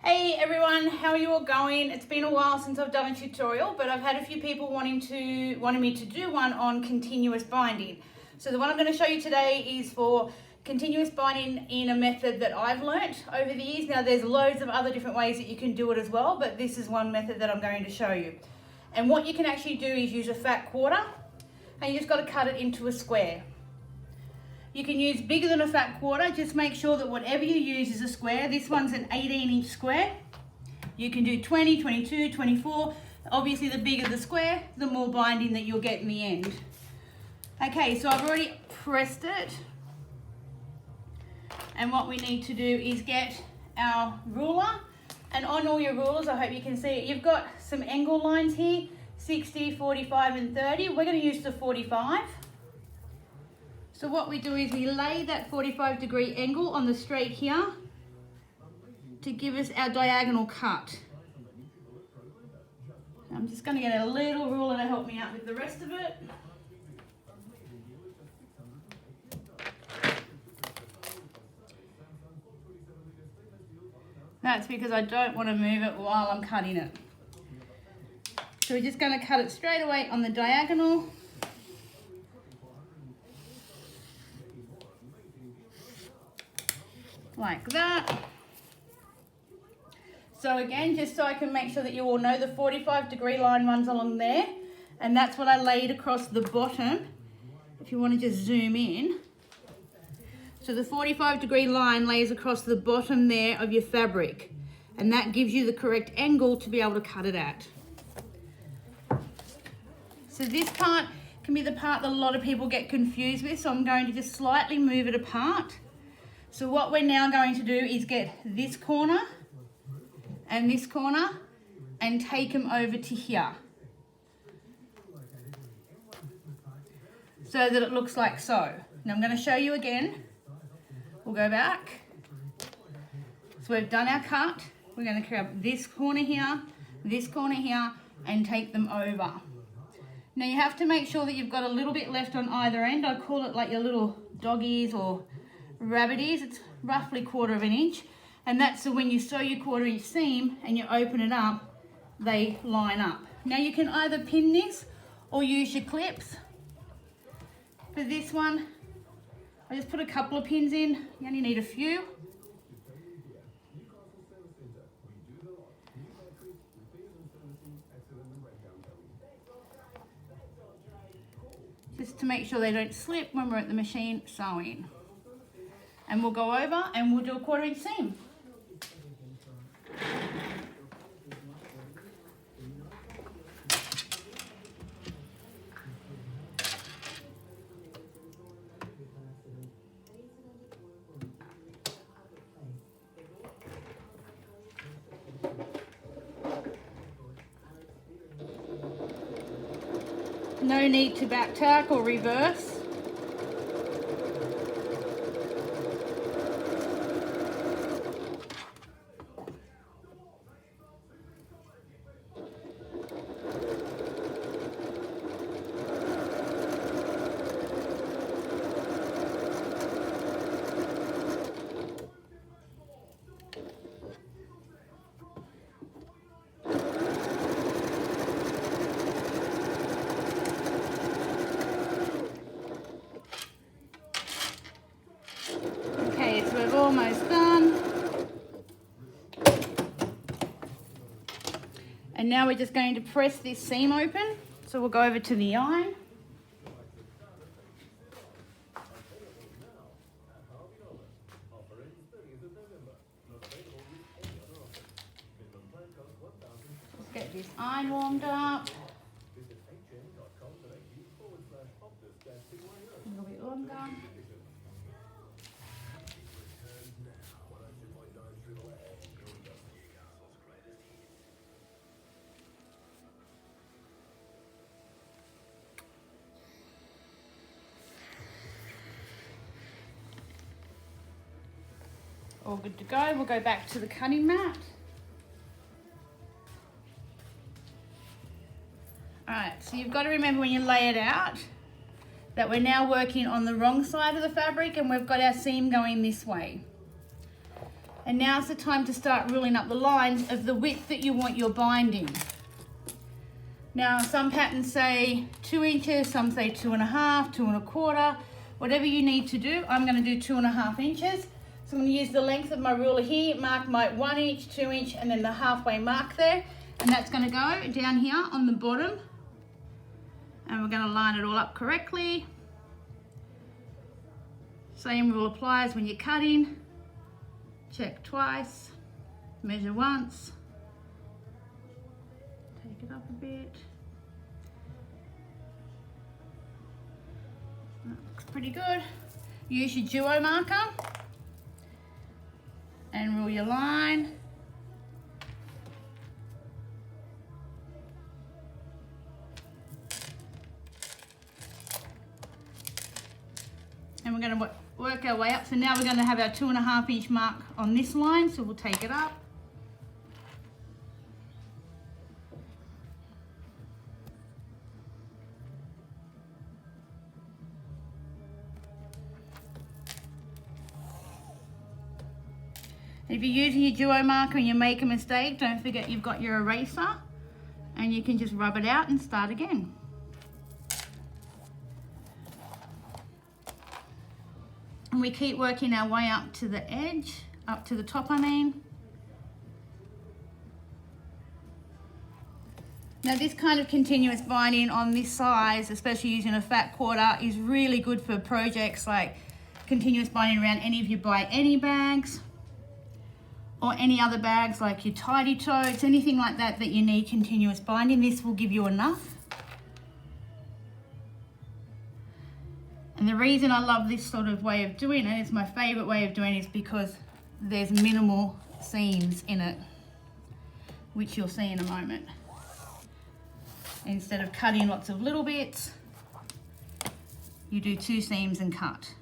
Hey everyone, how are you all going? It's been a while since I've done a tutorial, but I've had a few people wanting me to do one on continuous binding. So the one I'm going to show you today is for continuous binding in a method that I've learnt over the years. Now there's loads of other different ways that you can do it as well, but this is one method that I'm going to show you. And what you can actually do is use a fat quarter, and you just got to cut it into a square. You can use bigger than a fat quarter, just make sure that whatever you use is a square. This one's an 18-inch square. You can do 20, 22, 24. Obviously the bigger the square, the more binding that you'll get in the end. Okay, so I've already pressed it. And what we need to do is get our ruler. And on all your rulers, I hope you can see it, you've got some angle lines here, 60, 45 and 30. We're going to use the 45. So what we do is we lay that 45-degree angle on the straight here to give us our diagonal cut. I'm just going to get a little ruler to help me out with the rest of it. That's because I don't want to move it while I'm cutting it. So we're just going to cut it straight away on the diagonal. Like that. So again, just so I can make sure that you all know, the 45-degree line runs along there, and that's what I laid across the bottom. If you want to just zoom in. So the 45-degree line lays across the bottom there of your fabric, and that gives you the correct angle to be able to cut it at. So this part can be the part that a lot of people get confused with, so I'm going to just slightly move it apart. So what we're now going to do is get this corner and this corner and take them over to here. So that it looks like so. Now I'm going to show you again. We'll go back. So we've done our cut. We're going to grab this corner here, and take them over. Now you have to make sure that you've got a little bit left on either end. I call it like your little dog ears or rabbit ears. It's roughly 1/4 of an inch, and that's so when you sew your 1/4 inch seam and you open it up, they line up. Now you can either pin this or use your clips. For this one, I just put a couple of pins in. You only need a few. Just to make sure they don't slip when we're at the machine sewing. And we'll go over and we'll do a 1/4 inch seam. No need to back tack or reverse. We're almost done. And now we're just going to press this seam open. So we'll go over to the iron. Let's get this iron warmed up. A little bit longer. All good to go. We'll go back to the cutting mat. Alright, so you've got to remember when you lay it out that we're now working on the wrong side of the fabric and we've got our seam going this way. And now's the time to start ruling up the lines of the width that you want your binding. Now, some patterns say 2 inches, some say 2.5, 2 1/4, whatever you need to do. I'm going to do 2.5 inches. So I'm going to use the length of my ruler here, mark my 1 inch, 2 inch, and then the halfway mark there. And that's going to go down here on the bottom. And we're going to line it all up correctly. Same rule applies when you're cutting. Check twice, measure once, take it up a bit. That looks pretty good. Use your duo marker and rule your line. And we're going to work our way up. So now we're going to have our 2.5 inch mark on this line, so we'll take it up. If you're using your duo marker and you make a mistake, don't forget you've got your eraser and you can just rub it out and start again. And we keep working our way up to the edge, up to the top I mean. Now this kind of continuous binding on this size, especially using a fat quarter, is really good for projects like continuous binding around any of your buy any bags or any other bags like your tidy totes, anything like that that you need continuous binding. This will give you enough. And the reason I love this sort of way of doing it, it's my favorite way of doing it, is because there's minimal seams in it, which you'll see in a moment. Instead of cutting lots of little bits, you do 2 seams and cut.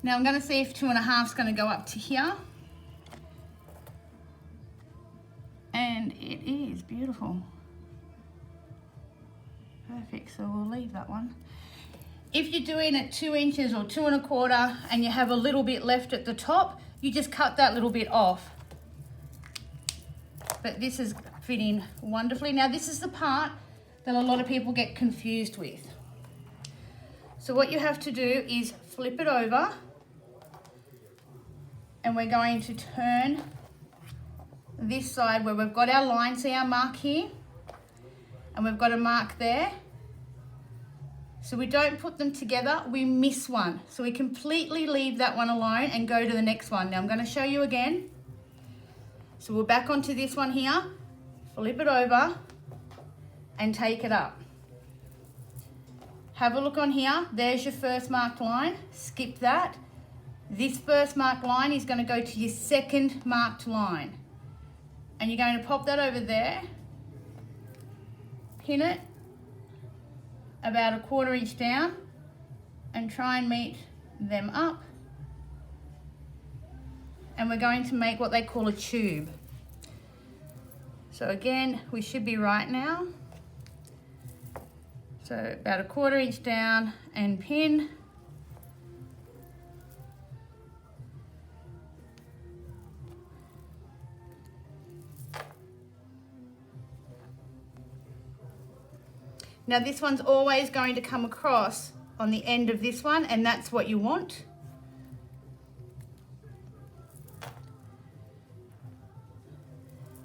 Now I'm going to see if 2.5 is going to go up to here. And it is beautiful. Perfect, so we'll leave that one. If you're doing it 2 inches or 2 1/4 and you have a little bit left at the top, you just cut that little bit off. But this is fitting wonderfully. Now this is the part that a lot of people get confused with. So what you have to do is flip it over and we're going to turn this side where we've got our line, see our mark here, and we've got a mark there. So we don't put them together, we miss one. So we completely leave that one alone and go to the next one. Now I'm going to show you again. So we're back onto this one here, flip it over and take it up. Have a look on here, there's your first marked line, skip that. This first marked line is going to go to your second marked line. And you're going to pop that over there, pin it about 1/4 inch down and try and meet them up. And we're going to make what they call a tube. So again, we should be right now. So about 1/4 inch down and pin. Now this one's always going to come across on the end of this one, and that's what you want.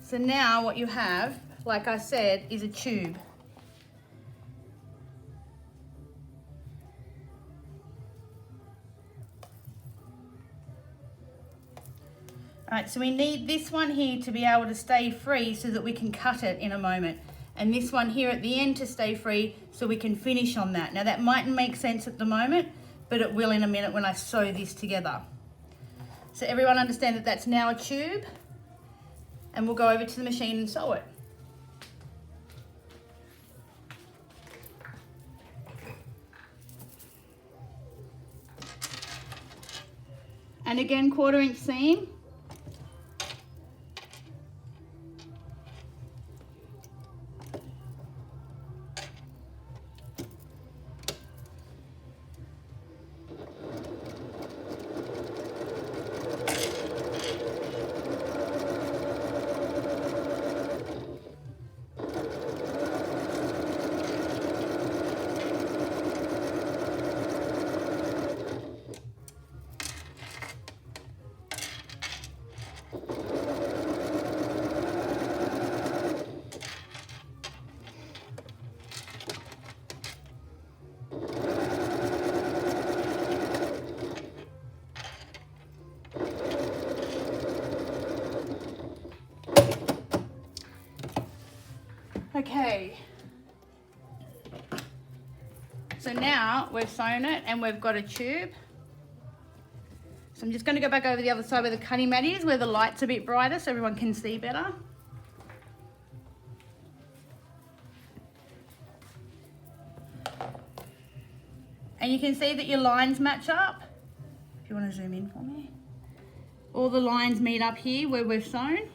So now what you have, like I said, is a tube. All right, so we need this one here to be able to stay free so that we can cut it in a moment. And this one here at the end to stay free so we can finish on that. Now that mightn't make sense at the moment, but it will in a minute when I sew this together. So everyone understand that that's now a tube, and we'll go over to the machine and sew it. And again, 1/4 inch seam. Okay. So now we've sewn it and we've got a tube. So I'm just going to go back over the other side where the cutting mat is, where the light's a bit brighter so everyone can see better. And you can see that your lines match up. If you want to zoom in for me. All the lines meet up here where we've sewn.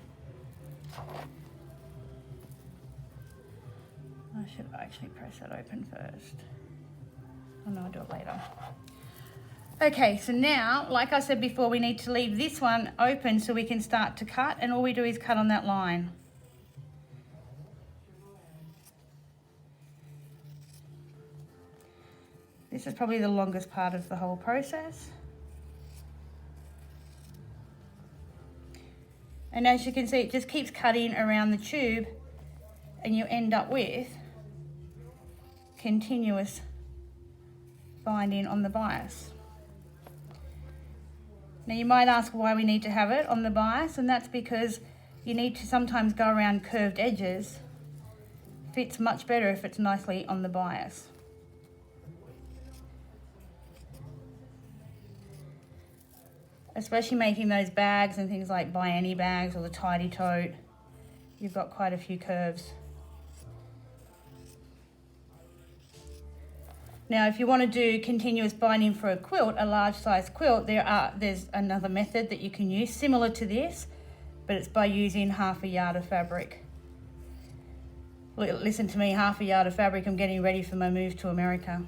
I should actually press that open first. Oh no, I'll do it later. Okay, so now, like I said before, we need to leave this one open so we can start to cut, and all we do is cut on that line. This is probably the longest part of the whole process. And as you can see, it just keeps cutting around the tube and you end up with continuous binding on the bias. Now you might ask why we need to have it on the bias, and that's because you need to sometimes go around curved edges. It fits much better if it's nicely on the bias. Especially making those bags and things like buy any bags or the tidy tote, you've got quite a few curves. Now if you want to do continuous binding for a quilt, a large size quilt, there's another method that you can use similar to this, but it's by using half a yard of fabric. Listen to me, half a yard of fabric, I'm getting ready for my move to America.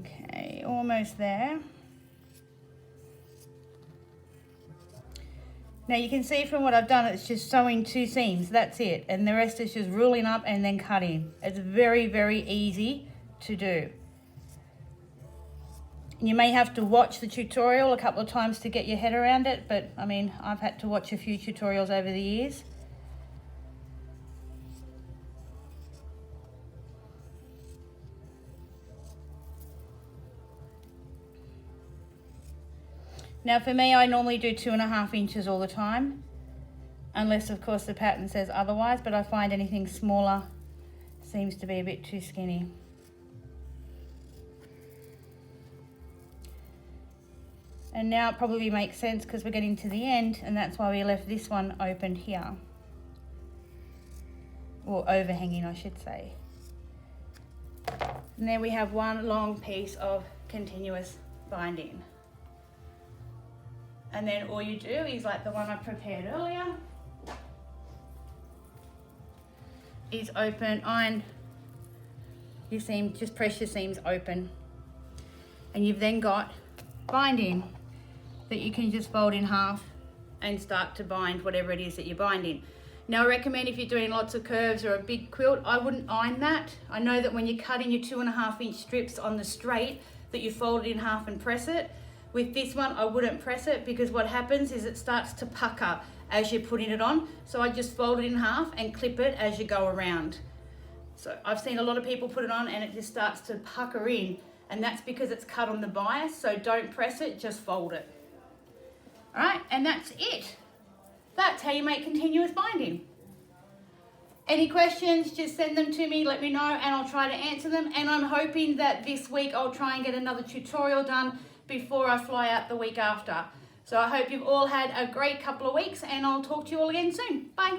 Okay, almost there. Now you can see from what I've done, it's just sewing 2 seams, that's it. And the rest is just ruling up and then cutting. It's very, very easy to do. You may have to watch the tutorial a couple of times to get your head around it, but I mean, I've had to watch a few tutorials over the years. Now for me, I normally do 2.5 inches all the time, unless of course the pattern says otherwise, but I find anything smaller seems to be a bit too skinny. And now it probably makes sense because we're getting to the end, and that's why we left this one opened here. Or overhanging, I should say. And then we have one long piece of continuous binding. And then all you do is, like the one I prepared earlier, is iron your seam, just press your seams open. And you've then got binding that you can just fold in half and start to bind whatever it is that you're binding. Now I recommend if you're doing lots of curves or a big quilt, I wouldn't iron that. I know that when you're cutting your 2.5 inch strips on the straight, that you fold it in half and press it. With this one, I wouldn't press it because what happens is it starts to pucker as you're putting it on. So I just fold it in half and clip it as you go around. So I've seen a lot of people put it on and it just starts to pucker in, and that's because it's cut on the bias. So don't press it, just fold it. All right, and that's it. That's how you make continuous binding. Any questions, just send them to me, let me know, and I'll try to answer them. And I'm hoping that this week I'll try and get another tutorial done before I fly out the week after. So I hope you've all had a great couple of weeks, and I'll talk to you all again soon. Bye.